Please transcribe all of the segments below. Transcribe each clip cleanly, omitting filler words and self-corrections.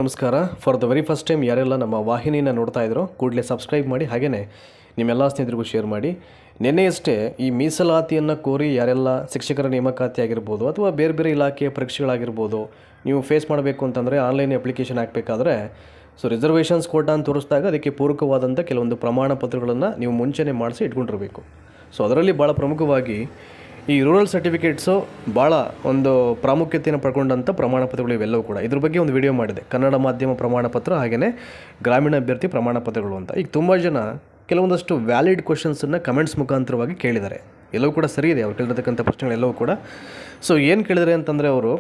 ನಮಸ್ಕಾರ. For the very first time ಯಾರೆಲ್ಲ ನಮ್ಮ ವಾಹಿನಿನ ನೋಡ್ತಾ ಇದ್ರೋ ಕೂಡಲೇ ಸಬ್ಸ್ಕ್ರೈಬ್ ಮಾಡಿ, ಹಾಗೆಯೇ ನಿಮ್ಮೆಲ್ಲ ಸ್ನೇಹಿತರಿಗೂ ಶೇರ್ ಮಾಡಿ. ನಿನ್ನೆಯಷ್ಟೇ ಈ ಮೀಸಲಾತಿಯನ್ನು ಕೋರಿ ಯಾರೆಲ್ಲ ಶಿಕ್ಷಕರ ನೇಮಕಾತಿ ಆಗಿರ್ಬೋದು ಅಥವಾ ಬೇರೆ ಬೇರೆ ಇಲಾಖೆಯ ಪರೀಕ್ಷೆಗಳಾಗಿರ್ಬೋದು ನೀವು ಫೇಸ್ ಮಾಡಬೇಕು ಅಂತಂದರೆ ಆನ್ಲೈನ್ ಅಪ್ಲಿಕೇಶನ್ ಹಾಕಬೇಕಾದ್ರೆ ರಿಸರ್ವೇಷನ್ಸ್ ಕೋಟಾ ಅಂತ ತೋರಿಸಿದಾಗ ಅದಕ್ಕೆ ಪೂರಕವಾದಂಥ ಕೆಲವೊಂದು ಪ್ರಮಾಣ ಪತ್ರಗಳನ್ನು ನೀವು ಮುಂಚೆನೇ ಮಾಡಿಸಿ ಇಟ್ಕೊಂಡಿರಬೇಕು. ಅದರಲ್ಲಿ ಭಾಳ ಪ್ರಮುಖವಾಗಿ ಈ ರೂರಲ್ ಸರ್ಟಿಫಿಕೇಟ್ಸು ಭಾಳ ಒಂದು ಪ್ರಾಮುಖ್ಯತೆಯನ್ನು ಪಡ್ಕೊಂಡಂಥ ಪ್ರಮಾಣ ಪತ್ರಗಳು ಇವೆಲ್ಲವೂ ಕೂಡ. ಇದ್ರ ಬಗ್ಗೆ ಒಂದು ವಿಡಿಯೋ ಮಾಡಿದೆ, ಕನ್ನಡ ಮಾಧ್ಯಮ ಪ್ರಮಾಣ ಪತ್ರ ಹಾಗೆಯೇ ಗ್ರಾಮೀಣ ಅಭ್ಯರ್ಥಿ ಪ್ರಮಾಣ ಪತ್ರಗಳು ಅಂತ. ಈಗ ತುಂಬ ಜನ ಕೆಲವೊಂದಷ್ಟು ವ್ಯಾಲಿಡ್ ಕ್ವಶನ್ಸನ್ನು ಕಮೆಂಟ್ಸ್ ಮುಖಾಂತರವಾಗಿ ಕೇಳಿದ್ದಾರೆ. ಎಲ್ಲವೂ ಕೂಡ ಸರಿ ಇದೆ, ಅವ್ರು ಕೇಳಿರ್ತಕ್ಕಂಥ ಪ್ರಶ್ನೆಗಳೆಲ್ಲವೂ ಕೂಡ. ಏನು ಕೇಳಿದರೆ ಅಂತಂದರೆ ಅವರು,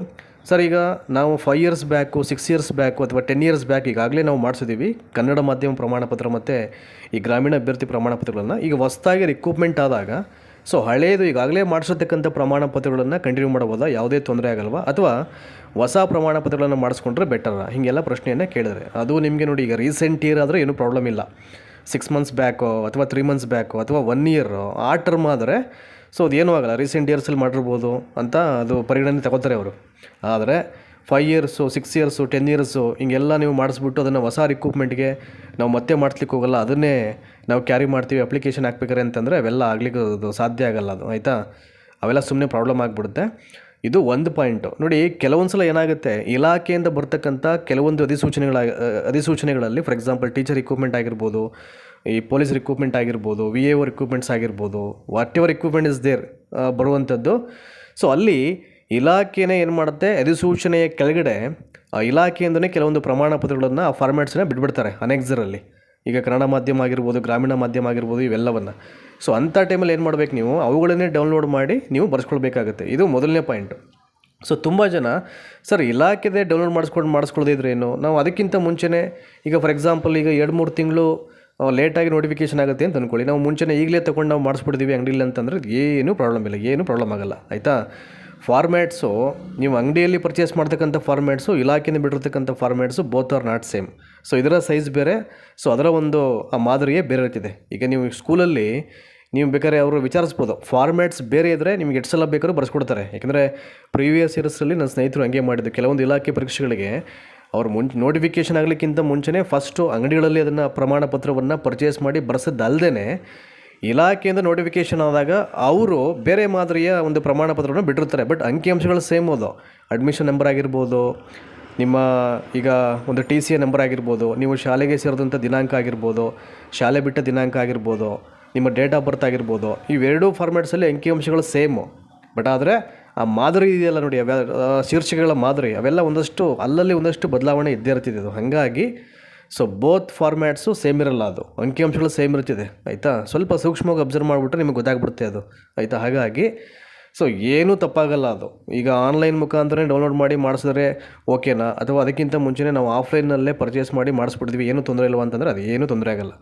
ಸರ್ ಈಗ ನಾವು 5 ಇಯರ್ಸ್ ಬ್ಯಾಕು, 6 ಇಯರ್ಸ್ ಬ್ಯಾಕು ಅಥವಾ 10 ಇಯರ್ಸ್ ಬ್ಯಾಕ್ ಈಗಾಗಲೇ ನಾವು ಮಾಡಿಸಿದ್ದೀವಿ ಕನ್ನಡ ಮಾಧ್ಯಮ ಪ್ರಮಾಣ ಪತ್ರ ಮತ್ತು ಈ ಗ್ರಾಮೀಣ ಅಭ್ಯರ್ಥಿ ಪ್ರಮಾಣ ಪತ್ರಗಳನ್ನು. ಈಗ ಹೊಸದಾಗಿ ರಿಕ್ರೂಟ್ಮೆಂಟ್ ಆದಾಗ ಹಳೆಯದು ಈಗಾಗಲೇ ಮಾಡಿಸಿರ್ತಕ್ಕಂಥ ಪ್ರಮಾಣ ಪತ್ರಗಳನ್ನು ಕಂಟಿನ್ಯೂ ಮಾಡ್ಬೋದಾ, ಯಾವುದೇ ತೊಂದರೆ ಆಗಲ್ವಾ, ಅಥವಾ ಹೊಸ ಪ್ರಮಾಣ ಪತ್ರಗಳನ್ನು ಮಾಡಿಸ್ಕೊಂಡ್ರೆ ಬೆಟರಾ, ಹೀಗೆಲ್ಲ ಪ್ರಶ್ನೆಯನ್ನು ಕೇಳಿದ್ರೆ ಅದು ನಿಮಗೆ ನೋಡಿ, ಈಗ ರೀಸೆಂಟ್ ಇಯರ್ ಆದರೆ ಏನೂ ಪ್ರಾಬ್ಲಮ್ ಇಲ್ಲ. 6 ಮಂತ್ಸ್ ಬ್ಯಾಕೋ ಅಥವಾ 3 ಮಂತ್ಸ್ ಬ್ಯಾಕೋ ಅಥವಾ 1 ಇಯರು ಆ ಟರ್ಮ್ ಆದರೆ ಅದೇನೂ ಆಗಲ್ಲ, ರೀಸೆಂಟ್ ಇಯರ್ಸಲ್ಲಿ ಮಾಡಿರ್ಬೋದು ಅಂತ ಅದು ಪರಿಗಣನೆ ತಗೋತಾರೆ ಅವರು. ಆದರೆ 5 ಇಯರ್ಸು, 6 ಇಯರ್ಸು, 10 ಇಯರ್ಸು ಹಿಂಗೆಲ್ಲ ನೀವು ಮಾಡಿಸ್ಬಿಟ್ಟು ಅದನ್ನು ಹೊಸ ರಿಕ್ರೂಟ್ಮೆಂಟ್ಗೆ ನಾವು ಮತ್ತೆ ಮಾಡಿಸ್ಲಿಕ್ಕೆ ಹೋಗಲ್ಲ, ಅದನ್ನೇ ನಾವು ಕ್ಯಾರಿ ಮಾಡ್ತೀವಿ ಅಪ್ಲಿಕೇಶನ್ ಹಾಕ್ಬೇಕಾರೆ ಅಂತಂದರೆ ಅವೆಲ್ಲ ಆಗ್ಲಿಕ್ಕೆ ಅದು ಸಾಧ್ಯ ಆಗಲ್ಲ. ಅದು ಆಯಿತಾ, ಅವೆಲ್ಲ ಸುಮ್ಮನೆ ಪ್ರಾಬ್ಲಮ್ ಆಗಿಬಿಡುತ್ತೆ. ಇದು ಒಂದು ಪಾಯಿಂಟು. ನೋಡಿ, ಕೆಲವೊಂದು ಸಲ ಏನಾಗುತ್ತೆ, ಇಲಾಖೆಯಿಂದ ಬರ್ತಕ್ಕಂಥ ಕೆಲವೊಂದು ಅಧಿಸೂಚನೆಗಳಲ್ಲಿ ಫಾರ್ ಎಕ್ಸಾಂಪಲ್ ಟೀಚರ್ ರಿಕ್ರೂಟ್ಮೆಂಟ್ ಆಗಿರ್ಬೋದು, ಈ ಪೊಲೀಸ್ ರಿಕ್ರೂಟ್ಮೆಂಟ್ ಆಗಿರ್ಬೋದು, VAO ರಿಕ್ರೂಟ್ಮೆಂಟ್ಸ್ ಆಗಿರ್ಬೋದು, whatever recruitment is there ಬರುವಂಥದ್ದು. ಅಲ್ಲಿ ಇಲಾಖೆನೇ ಏನು ಮಾಡುತ್ತೆ, ಅಧಿಸೂಚನೆಯ ಕೆಳಗಡೆ ಆ ಇಲಾಖೆಯಿಂದನೇ ಕೆಲವೊಂದು ಪ್ರಮಾಣ ಪತ್ರಗಳನ್ನು ಆ ಫಾರ್ಮ್ಯಾಟ್ಸನ್ನ ಬಿಟ್ಬಿಡ್ತಾರೆ ಅನೆಕ್ಸರಲ್ಲಿ. ಈಗ ಕನ್ನಡ ಮಾಧ್ಯಮ ಆಗಿರ್ಬೋದು, ಗ್ರಾಮೀಣ ಮಾಧ್ಯಮ ಆಗಿರ್ಬೋದು, ಇವೆಲ್ಲವನ್ನು. ಅಂಥ ಟೈಮಲ್ಲಿ ಏನು ಮಾಡಬೇಕು, ನೀವು ಅವುಗಳನ್ನೇ ಡೌನ್ಲೋಡ್ ಮಾಡಿ ನೀವು ಬರ್ಸ್ಕೊಳ್ಬೇಕಾಗುತ್ತೆ. ಇದು ಮೊದಲನೇ ಪಾಯಿಂಟು. ತುಂಬ ಜನ ಸರ್ ಇಲಾಖೆದೇ ಡೌನ್ಲೋಡ್ ಮಾಡಿಸ್ಕೊಳ್ಳೋದೇ ಇದ್ರೆ ಏನು, ನಾವು ಅದಕ್ಕಿಂತ ಮುಂಚೆನೇ ಈಗ ಫಾರ್ ಎಕ್ಸಾಂಪಲ್ ಈಗ 2-3 ತಿಂಗಳು ಲೇಟಾಗಿ ನೋಟಿಫಿಕೇಷನ್ ಆಗುತ್ತೆ ಅಂತ ಅಂದ್ಕೊಳ್ಳಿ, ನಾವು ಮುಂಚೆನೇ ಈಗಲೇ ತೊಗೊಂಡು ನಾವು ಮಾಡಿಸ್ಬಿಡ್ತೀವಿ ಅಂಗಡಿಯಲ್ಲಿ ಅಂತಂದರೆ ಏನೂ ಪ್ರಾಬ್ಲಮ್ ಇಲ್ಲ, ಏನೂ ಪ್ರಾಬ್ಲಮ್ ಆಗೋಲ್ಲ. ಆಯಿತಾ, ಫಾರ್ಮ್ಯಾಟ್ಸು ನೀವು ಅಂಗಡಿಯಲ್ಲಿ ಪರ್ಚೇಸ್ ಮಾಡ್ತಕ್ಕಂಥ ಫಾರ್ಮ್ಯಾಟ್ಸು, ಇಲಾಖೆಯಿಂದ ಬಿಟ್ಟಿರ್ತಕ್ಕಂಥ ಫಾರ್ಮ್ಯಾಟ್ಸು ಬೋತ್ ಆರ್ ನಾಟ್ ಸೇಮ್. ಇದರ ಸೈಜ್ ಬೇರೆ, ಅದರ ಒಂದು ಆ ಮಾದರಿಯೇ ಬೇರೆ ಇರ್ತಿದೆ. ಈಗ ನೀವು ಸ್ಕೂಲಲ್ಲಿ ನೀವು ಬೇಕಾದ್ರೆ ಅವರು ವಿಚಾರಿಸ್ಬೋದು, ಫಾರ್ಮ್ಯಾಟ್ಸ್ ಬೇರೆ ಇದ್ದರೆ ನಿಮ್ಗೆ ಎಷ್ಟು ಸಲ ಬೇಕಾದ್ರೂ ಬರ್ಸ್ಕೊಡ್ತಾರೆ. ಯಾಕಂದರೆ ಪ್ರೀವಿಯಸ್ ಇಯರ್ಸಲ್ಲಿ ನನ್ನ ಸ್ನೇಹಿತರು ಹಂಗೆ ಮಾಡಿದ್ದು. ಕೆಲವೊಂದು ಇಲಾಖೆ ಪರೀಕ್ಷೆಗಳಿಗೆ ಅವ್ರು ನೋಟಿಫಿಕೇಷನ್ ಆಗಲಿಕ್ಕಿಂತ ಮುಂಚೆನೇ ಫಸ್ಟು ಅಂಗಡಿಗಳಲ್ಲಿ ಅದನ್ನು ಪ್ರಮಾಣ ಪತ್ರವನ್ನು ಪರ್ಚೇಸ್ ಮಾಡಿ ಬರ್ಸೋದಲ್ಲದೇ ಇಲಾಖೆಯಿಂದ ನೋಟಿಫಿಕೇಷನ್ ಆದಾಗ ಅವರು ಬೇರೆ ಮಾದರಿಯ ಒಂದು ಪ್ರಮಾಣ ಪತ್ರವನ್ನು ಬಿಟ್ಟಿರ್ತಾರೆ. ಬಟ್ ಅಂಕಿಅಂಶಗಳು ಸೇಮ್ ಅದು. ಅಡ್ಮಿಷನ್ ನಂಬರ್ ಆಗಿರ್ಬೋದು, ನಿಮ್ಮ ಈಗ ಒಂದು TCA ನಂಬರ್ ಆಗಿರ್ಬೋದು, ನೀವು ಶಾಲೆಗೆ ಸೇರಿದಂಥ ದಿನಾಂಕ ಆಗಿರ್ಬೋದು, ಶಾಲೆ ಬಿಟ್ಟ ದಿನಾಂಕ ಆಗಿರ್ಬೋದು, ನಿಮ್ಮ ಡೇಟ್ ಆಫ್ ಬರ್ತ್ ಆಗಿರ್ಬೋದು, ಇವೆರಡೂ ಫಾರ್ಮ್ಯಾಟ್ಸಲ್ಲಿ ಅಂಕಿಅಂಶಗಳು ಸೇಮು. ಬಟ್ ಆದರೆ ಆ ಮಾದರಿ ಇದೆಯಲ್ಲ ನೋಡಿ, ಶೀರ್ಷಿಕೆಗಳ ಮಾದರಿ ಅವೆಲ್ಲ ಅಲ್ಲಲ್ಲಿ ಒಂದಷ್ಟು ಬದಲಾವಣೆ ಇದ್ದೇ ಇರ್ತಿದೆ. ಅದು ಹಾಗಾಗಿ ಬೋತ್ ಫಾರ್ಮ್ಯಾಟ್ಸು ಸೇಮ್ ಇರಲ್ಲ, ಅದು ಅಂಕಿಅಂಶಗಳು ಸೇಮ್ ಇರ್ತಿದೆ. ಆಯಿತಾ, ಸ್ವಲ್ಪ ಸೂಕ್ಷ್ಮವಾಗಿ ಅಬ್ಸರ್ವ್ ಮಾಡಿಬಿಟ್ರೆ ನಿಮಗೆ ಗೊತ್ತಾಗ್ಬಿಡುತ್ತೆ ಅದು. ಆಯಿತಾ, ಹಾಗಾಗಿ ಏನೂ ತಪ್ಪಾಗಲ್ಲ. ಅದು ಈಗ ಆನ್ಲೈನ್ ಮುಖಾಂತರ ಡೌನ್ಲೋಡ್ ಮಾಡಿ ಮಾಡಿಸಿದ್ರೆ ಓಕೆನಾ, ಅಥವಾ ಅದಕ್ಕಿಂತ ಮುಂಚೆನೇ ನಾವು ಆಫ್ಲೈನಲ್ಲೇ ಪರ್ಚೇಸ್ ಮಾಡಿ ಮಾಡಿಸ್ಬಿಡ್ತೀವಿ, ಏನೂ ತೊಂದರೆ ಇಲ್ವಾ ಅಂತಂದರೆ ಅದು ಏನೂ ತೊಂದರೆ ಆಗಲ್ಲ.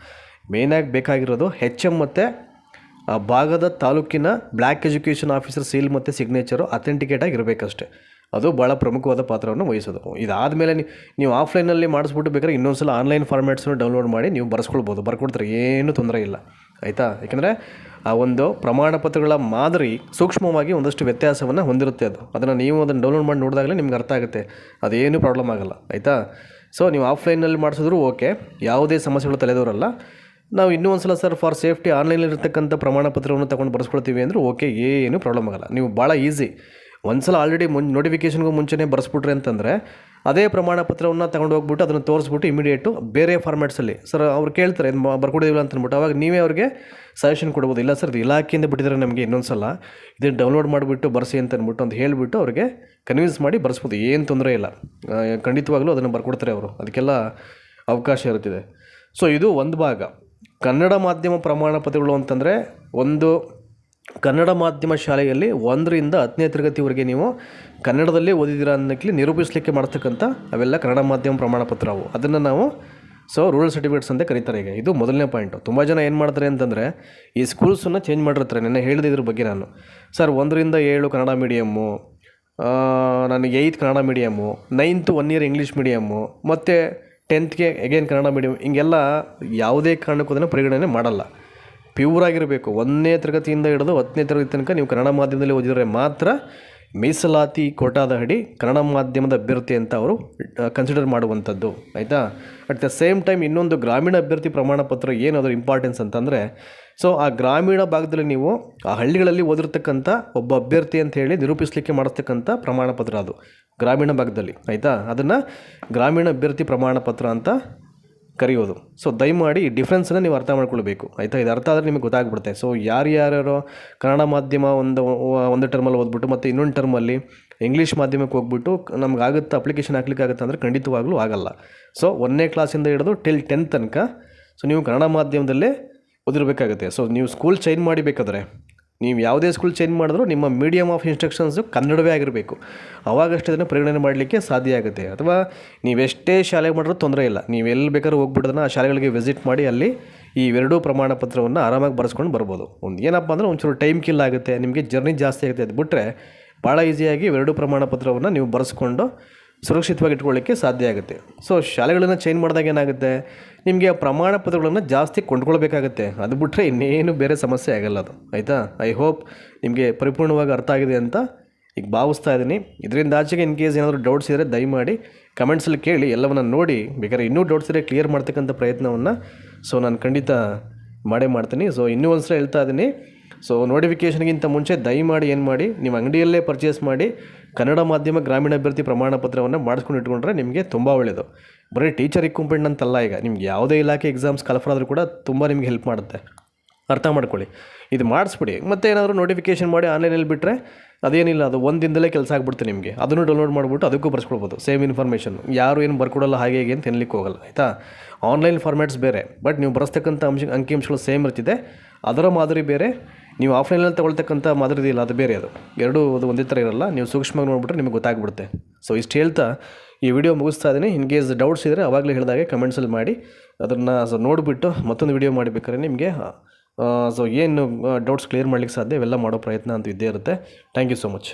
ಮೇಯ್ನಾಗಿ ಬೇಕಾಗಿರೋದು HM ಮತ್ತು ಆ ಭಾಗದ ತಾಲೂಕಿನ ಬ್ಲ್ಯಾಕ್ ಎಜುಕೇಷನ್ ಆಫೀಸರ್ ಸೀಲ್ ಮತ್ತು ಸಿಗ್ನೇಚರು ಅಥೆಂಟಿಕೇಟ್ ಆಗಿರಬೇಕಷ್ಟೆ. ಅದು ಭಾಳ ಪ್ರಮುಖವಾದ ಪಾತ್ರವನ್ನು ವಹಿಸೋದು. ಇದಾದಮೇಲೆ ನೀವು ಆಫ್ಲೈನಲ್ಲಿ ಮಾಡಿಸ್ಬಿಟ್ಟು ಬೇಕಾದ್ರೆ ಇನ್ನೊಂದು ಸಲ ಆನ್ಲೈನ್ ಫಾರ್ಮ್ಯಾಟ್ಸನ್ನು ಡೌನ್ಲೋಡ್ ಮಾಡಿ ನೀವು ಬರ್ಕೊಡ್ತಾರೆ, ಏನೂ ತೊಂದರೆ ಇಲ್ಲ. ಆಯಿತಾ, ಯಾಕೆಂದರೆ ಆ ಒಂದು ಪ್ರಮಾಣ ಪತ್ರಗಳ ಮಾದರಿ ಸೂಕ್ಷ್ಮವಾಗಿ ಒಂದಷ್ಟು ವ್ಯತ್ಯಾಸವನ್ನು ಹೊಂದಿರುತ್ತೆ. ಅದನ್ನು ನೀವು ಅದನ್ನು ಡೌನ್ಲೋಡ್ ಮಾಡಿ ನೋಡಿದಾಗಲೇ ನಿಮ್ಗೆ ಅರ್ಥ ಆಗುತ್ತೆ, ಅದೇನೂ ಪ್ರಾಬ್ಲಮ್ ಆಗೋಲ್ಲ. ಆಯಿತಾ, ನೀವು ಆಫ್ಲೈನಲ್ಲಿ ಮಾಡಿಸಿದ್ರು ಓಕೆ, ಯಾವುದೇ ಸಮಸ್ಯೆಗಳು ತಲೆದವರಲ್ಲ. ನಾವು ಇನ್ನೂ ಒಂದು ಸಲ ಸರ್ ಫಾರ್ ಸೇಫ್ಟಿ ಆನ್ಲೈನಲ್ಲಿರ್ತಕ್ಕಂಥ ಪ್ರಮಾಣ ಪತ್ರವನ್ನು ತೊಗೊಂಡು ಬರ್ಸ್ಕೊಳ್ತೀವಿ ಅಂದರೆ ಓಕೆ, ಏನೂ ಪ್ರಾಬ್ಲಮ್ ಆಗೋಲ್ಲ. ನೀವು ಭಾಳ ಈಸಿ, ಒಂದು ಸಲ ಆಲ್ರೆಡಿ ನೋಟಿಫಿಕೇಷನ್ಗೂ ಮುಂಚೆನೇ ಬರ್ಸ್ಬಿಟ್ರೆ ಅಂತಂದರೆ ಅದೇ ಪ್ರಮಾಣ ಪತ್ರವನ್ನು ತೊಗೊಂಡು ಹೋಗ್ಬಿಟ್ಟು ಅದನ್ನು ತೋರಿಸ್ಬಿಟ್ಟು ಇಮಿಡಿಯೇಟು ಬೇರೆ ಫಾರ್ಮ್ಯಾಟ್ಸಲ್ಲಿ ಸರ್ ಅವ್ರು ಕೇಳ್ತಾರೆ ಬರ್ಕೊಡಿದಿಲ್ಲ ಅಂತ ಅಂದ್ಬಿಟ್ಟು, ಅವಾಗ ನೀವೇ ಅವ್ರಿಗೆ ಸಜೆಷನ್ ಕೊಡ್ಬೋದು. ಇಲ್ಲ ಸರ್ ಇದು ಇಲಾಖೆಯಿಂದ ಬಿಟ್ಟಿದ್ದಾರೆ ನಮಗೆ, ಇನ್ನೊಂದು ಸಲ ಇದನ್ನು ಡೌನ್ಲೋಡ್ ಮಾಡಿಬಿಟ್ಟು ಬರ್ಸಿ ಅಂತ ಅಂದ್ಬಿಟ್ಟು ಅಂತ ಹೇಳಿಬಿಟ್ಟು ಅವ್ರಿಗೆ ಕನ್ವಿನ್ಸ್ ಮಾಡಿ ಬರ್ಸ್ಬೋದು, ಏನು ತೊಂದರೆ ಇಲ್ಲ. ಖಂಡಿತವಾಗ್ಲೂ ಅದನ್ನು ಬರ್ಕೊಡ್ತಾರೆ ಅವರು, ಅದಕ್ಕೆಲ್ಲ ಅವಕಾಶ ಇರುತ್ತಿದೆ. ಇದು ಒಂದು ಭಾಗ. ಕನ್ನಡ ಮಾಧ್ಯಮ ಪ್ರಮಾಣ ಪತ್ರಗಳು ಅಂತಂದರೆ ಒಂದು ಕನ್ನಡ ಮಾಧ್ಯಮ ಶಾಲೆಯಲ್ಲಿ 1ರಿಂದ 10ನೇ ತರಗತಿವರೆಗೆ ನೀವು ಕನ್ನಡದಲ್ಲೇ ಓದಿದ್ದೀರಾ ಅನ್ನೋಕ್ಕೆ ನಿರೂಪಿಸಲಿಕ್ಕೆ ಮಾಡ್ತಕ್ಕಂಥ ಅವೆಲ್ಲ ಕನ್ನಡ ಮಾಧ್ಯಮ ಪ್ರಮಾಣ ಪತ್ರ ಅವು. ಅದನ್ನು ನಾವು ರೂರಲ್ ಸರ್ಟಿಫಿಕೇಟ್ಸ್ ಅಂತ ಕರೀತಾರೆ. ಈಗ ಇದು ಮೊದಲನೇ ಪಾಯಿಂಟು. ತುಂಬ ಜನ ಏನು ಮಾಡ್ತಾರೆ ಅಂತಂದರೆ ಈ ಸ್ಕೂಲ್ಸನ್ನು ಚೇಂಜ್ ಮಾಡಿರ್ತಾರೆ. ನೆನ್ನೆ ಹೇಳಿದೆ ಇದ್ರ ಬಗ್ಗೆ ನಾನು. ಸರ್ 1ರಿಂದ 7 ಕನ್ನಡ ಮೀಡಿಯಮ್ಮು, ನನಗೆ 8th Kannada medium, 9th 1 year English medium, ಮತ್ತು 10th ಅಗೇನ್ ಕನ್ನಡ ಮೀಡಿಯಮ್, ಹಿಂಗೆಲ್ಲ ಯಾವುದೇ ಕಾರಣಕ್ಕೂ ಅದನ್ನು ಪರಿಗಣನೆ ಮಾಡಲ್ಲ. ಪ್ಯೂರ್ ಆಗಿರಬೇಕು. 1ನೇ ತರಗತಿಯಿಂದ ಹಿಡಿದು 10ನೇ ತರಗತಿ ತನಕ ನೀವು ಕನ್ನಡ ಮಾಧ್ಯಮದಲ್ಲಿ ಓದಿದರೆ ಮಾತ್ರ ಮೀಸಲಾತಿ ಕೋಟಾದ ಅಡಿ ಕನ್ನಡ ಮಾಧ್ಯಮದ ಅಭ್ಯರ್ಥಿ ಅಂತ ಅವರು ಕನ್ಸಿಡರ್ ಮಾಡುವಂಥದ್ದು, ಆಯಿತಾ. ಅಟ್ ದ ಸೇಮ್ ಟೈಮ್ ಇನ್ನೊಂದು ಗ್ರಾಮೀಣ ಅಭ್ಯರ್ಥಿ ಪ್ರಮಾಣ ಪತ್ರ ಏನದರ ಇಂಪಾರ್ಟೆನ್ಸ್ ಅಂತಂದರೆ, ಸೊ ಆ ಗ್ರಾಮೀಣ ಭಾಗದಲ್ಲಿ ನೀವು ಆ ಹಳ್ಳಿಗಳಲ್ಲಿ ಓದಿರ್ತಕ್ಕಂಥ ಒಬ್ಬ ಅಭ್ಯರ್ಥಿ ಅಂತ ಹೇಳಿ ನಿರೂಪಿಸಲಿಕ್ಕೆ ಮಾಡಿಸ್ತಕ್ಕಂಥ ಪ್ರಮಾಣ ಪತ್ರ ಅದು ಗ್ರಾಮೀಣ ಭಾಗದಲ್ಲಿ, ಆಯಿತಾ. ಅದನ್ನು ಗ್ರಾಮೀಣ ಅಭ್ಯರ್ಥಿ ಪ್ರಮಾಣ ಪತ್ರ ಅಂತ ಕರೆಯೋದು. ಸೊ ದಯಮಾಡಿ ಈ ಡಿಫ್ರೆನ್ಸನ್ನು ನೀವು ಅರ್ಥ ಮಾಡ್ಕೊಳ್ಬೇಕು, ಆಯಿತಾ. ಇದು ಅರ್ಥ ಆದರೆ ನಿಮಗೆ ಗೊತ್ತಾಗ್ಬಿಡುತ್ತೆ. ಸೊ ಯಾರ್ಯಾರೋ ಕನ್ನಡ ಮಾಧ್ಯಮ ಒಂದು ಟರ್ಮಲ್ಲಿ ಓದ್ಬಿಟ್ಟು ಮತ್ತು ಇನ್ನೊಂದು ಟರ್ಮಲ್ಲಿ ಇಂಗ್ಲೀಷ್ ಮಾಧ್ಯಮಕ್ಕೆ ಹೋಗ್ಬಿಟ್ಟು ನಮ್ಗೆ ಆಗುತ್ತೆ ಅಪ್ಲಿಕೇಶನ್ ಹಾಕ್ಲಿಕ್ಕೆ ಆಗುತ್ತೆ ಅಂದರೆ ಖಂಡಿತವಾಗ್ಲೂ ಆಗಲ್ಲ. ಸೊ 1ನೇ ಕ್ಲಾಸಿಂದ ಹಿಡಿದು ಟಿಲ್ 10th ತನಕ ಸೊ ನೀವು ಕನ್ನಡ ಮಾಧ್ಯಮದಲ್ಲೇ ಓದಿರಬೇಕಾಗುತ್ತೆ. ಸೊ ನೀವು ಸ್ಕೂಲ್ ಚೇಂಜ್ ಮಾಡಿಬೇಕಾದ್ರೆ, ನೀವು ಯಾವುದೇ ಸ್ಕೂಲ್ ಚೇಂಜ್ ಮಾಡಿದ್ರೂ ನಿಮ್ಮ ಮೀಡಿಯಮ್ ಆಫ್ ಇನ್ಸ್ಟ್ರಕ್ಷನ್ಸು ಕನ್ನಡವೇ ಆಗಿರಬೇಕು. ಅವಾಗಷ್ಟೇ ಅದನ್ನು ಪರಿಗಣನೆ ಮಾಡಲಿಕ್ಕೆ ಸಾಧ್ಯ ಆಗುತ್ತೆ. ಅಥವಾ ನೀವೆಷ್ಟೇ ಶಾಲೆಗೆ ಮಾಡಿದ್ರೂ ತೊಂದರೆ ಇಲ್ಲ, ನೀವು ಎಲ್ಲಿ ಬೇಕಾದ್ರೂ ಹೋಗ್ಬಿಡೋದನ್ನ ಆ ಶಾಲೆಗಳಿಗೆ ವಿಸಿಟ್ ಮಾಡಿ ಅಲ್ಲಿ ಈ ಎರಡೂ ಪ್ರಮಾಣ ಪತ್ರವನ್ನು ಆರಾಮಾಗಿ ಬರೆಸ್ಕೊಂಡು ಬರ್ಬೋದು. ಒಂದು ಏನಪ್ಪ ಅಂದರೆ ಒಂಚೂರು ಟೈಮ್ ಕಿಲ್ ಆಗುತ್ತೆ, ನಿಮಗೆ ಜರ್ನಿ ಜಾಸ್ತಿ ಆಗುತ್ತೆ. ಅದು ಬಿಟ್ಟರೆ ಭಾಳ ಈಸಿಯಾಗಿ ಎರಡೂ ಪ್ರಮಾಣ ಪತ್ರವನ್ನು ನೀವು ಬರೆಸ್ಕೊಂಡು ಸುರಕ್ಷಿತವಾಗಿ ಇಟ್ಕೊಳ್ಳಿಕ್ಕೆ ಸಾಧ್ಯ ಆಗುತ್ತೆ. ಸೊ ಶಾಲೆಗಳನ್ನು ಚೇಂಜ್ ಮಾಡಿದಾಗ ಏನಾಗುತ್ತೆ, ನಿಮಗೆ ಆ ಪ್ರಮಾಣ ಪತ್ರಗಳನ್ನು ಜಾಸ್ತಿ ಕೊಂಡ್ಕೊಳ್ಬೇಕಾಗುತ್ತೆ. ಅದು ಬಿಟ್ಟರೆ ಇನ್ನೇನು ಬೇರೆ ಸಮಸ್ಯೆ ಆಗಲ್ಲ ಅದು, ಆಯಿತಾ. ಐ ಹೋಪ್ ನಿಮಗೆ ಪರಿಪೂರ್ಣವಾಗಿ ಅರ್ಥ ಆಗಿದೆ ಅಂತ ಈಗ ಭಾವಿಸ್ತಾ ಇದ್ದೀನಿ. ಇದರಿಂದ ಆಚೆಗೆ ಇನ್ ಕೇಸ್ ಏನಾದರೂ ಡೌಟ್ಸ್ ಇದ್ದರೆ ದಯಮಾಡಿ ಕಮೆಂಟ್ಸಲ್ಲಿ ಕೇಳಿ, ಎಲ್ಲವನ್ನು ನೋಡಿ ಬೇಕಾದ್ರೆ ಇನ್ನೂ ಡೌಟ್ಸ್ ಇದ್ದರೆ ಕ್ಲಿಯರ್ ಮಾಡ್ತಕ್ಕಂಥ ಪ್ರಯತ್ನವನ್ನು ಸೊ ನಾನು ಖಂಡಿತ ಮಾಡೇ ಮಾಡ್ತೀನಿ. ಸೊ ಇನ್ನೂ ಒಂದು ಸಲ ಹೇಳ್ತಾ ಇದ್ದೀನಿ, ಸೊ ನೋಟಿಫಿಕೇಷನ್ಗಿಂತ ಮುಂಚೆ ದಯಮಾಡಿ ಏನು ಮಾಡಿ, ನೀವು ಅಂಗಡಿಯಲ್ಲೇ ಪರ್ಚೇಸ್ ಮಾಡಿ ಕನ್ನಡ ಮಾಧ್ಯಮ ಗ್ರಾಮೀಣ ಅಭ್ಯರ್ಥಿ ಪ್ರಮಾಣ ಪತ್ರವನ್ನು ಮಾಡಿಸ್ಕೊಂಡು ಇಟ್ಕೊಂಡ್ರೆ ನಿಮಗೆ ತುಂಬ ಒಳ್ಳೆಯದು. ಬರೀ ಟೀಚರ್ ರಿಕ್ರೂಟ್ಮೆಂಟ್ ಅಂತಲ್ಲ, ಈಗ ನಿಮ್ಗೆ ಯಾವುದೇ ಇಲಾಖೆ ಎಕ್ಸಾಮ್ಸ್ ಕಲ್ಫರ್ ಆದರೂ ಕೂಡ ತುಂಬ ನಿಮಗೆ ಹೆಲ್ಪ್ ಮಾಡುತ್ತೆ, ಅರ್ಥ ಮಾಡ್ಕೊಳ್ಳಿ. ಇದು ಮಾಡಿಸ್ಬಿಡಿ. ಮತ್ತು ಏನಾದರೂ ನೋಟಿಫಿಕೇಷನ್ ಮಾಡಿ ಆನ್ಲೈನಲ್ಲಿ ಬಿಟ್ಟರೆ ಅದೇನಿಲ್ಲ, ಅದು ಒಂದು ದಿನದಲ್ಲೇ ಕೆಲಸ ಆಗ್ಬಿಡುತ್ತೆ ನಿಮಗೆ. ಅದನ್ನು ಡೌನ್ಲೋಡ್ ಮಾಡಿಬಿಟ್ಟು ಅದಕ್ಕೂ ಬರ್ಸ್ಕೊಳ್ಬೋದು ಸೇಮ್ ಇನ್ಫಾರ್ಮೇಷನ್. ಯಾರು ಏನು ಬರ್ಕೊಡಲ್ಲ ಹಾಗೆ ಹೇಗೆ ಅಂತ ತಿನ್ನಲಿಕ್ಕೆ ಹೋಗಲ್ಲ, ಆಯಿತಾ. ಆನ್ಲೈನ್ ಫಾರ್ಮ್ಯಾಟ್ಸ್ ಬೇರೆ, ಬಟ್ ನೀವು ಬರೆಸ್ತಕ್ಕಂಥ ಅಂಕಿಅಂಶಗಳು ಸೇಮ್ ಇರ್ತಿದೆ, ಅದರ ಮಾದರಿ ಬೇರೆ. ನೀವು ಆಫ್ಲೈನಲ್ಲಿ ತೊಗೊಳ್ತಕ್ಕಂಥ ಮಾದರಿ ಇದೆಯಲ್ಲ ಅದು ಬೇರೆ. ಅದು ಒಂದೇ ಥರ ಇರಲ್ಲ. ನೀವು ಸೂಕ್ಷ್ಮವಾಗಿ ನೋಡಿಬಿಟ್ರೆ ನಿಮಗೆ ಗೊತ್ತಾಗ್ಬಿಡುತ್ತೆ. ಸೊ ಇಷ್ಟು ಹೇಳ್ತಾ ಈ ವಿಡಿಯೋ ಮುಗಿಸ್ತಾ ಇದ್ದೀನಿ. ಇನ್ ಕೇಸ್ ಡೌಟ್ಸ್ ಇದ್ದರೆ ಆವಾಗಲೇ ಹೇಳಿದಾಗೆ ಕಮೆಂಟ್ಸಲ್ಲಿ ಮಾಡಿ, ಅದನ್ನು ಸೊ ನೋಡಿಬಿಟ್ಟು ಮತ್ತೊಂದು ವಿಡಿಯೋ ಮಾಡಬೇಕಾದ್ರೆ ನಿಮಗೆ ಸೊ ಏನು ಡೌಟ್ಸ್ ಕ್ಲಿಯರ್ ಮಾಡಲಿಕ್ಕೆ ಸಾಧ್ಯ ಇವೆಲ್ಲ ಮಾಡೋ ಪ್ರಯತ್ನ ಅಂತೂ ಇದ್ದೇ ಇರುತ್ತೆ. Thank you so much.